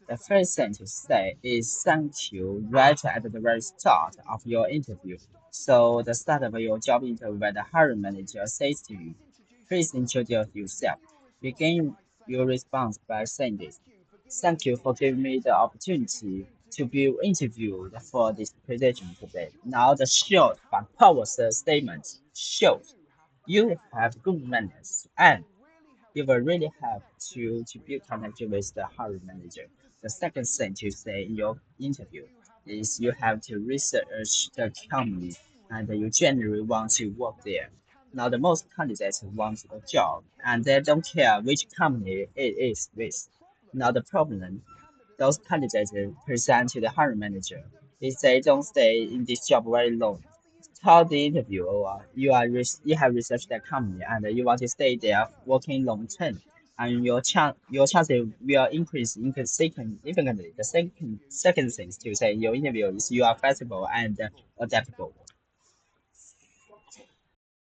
The first thing to say is thank you right at the very start of your interview. So, the start of your job interview, when the hiring manager says to you, please introduce yourself. Begin your response by saying this. Thank you for giving me the opportunity to be interviewed for this position today. Now, the short but powerful statement shows you have good manners and you will really have to build connection with the hiring manager. The second thing to say in your interview is you have to research the company and you genuinely want to work there. Now, the most candidates want a job and they don't care which company it is with. Now, the problem those candidates present to the hiring manager is they don't stay in this job very long. Throughout the interview, you have researched the company and you want to stay there working long term, and your chances will increase significantly. The second thing to say in your interview is you are flexible and adaptable.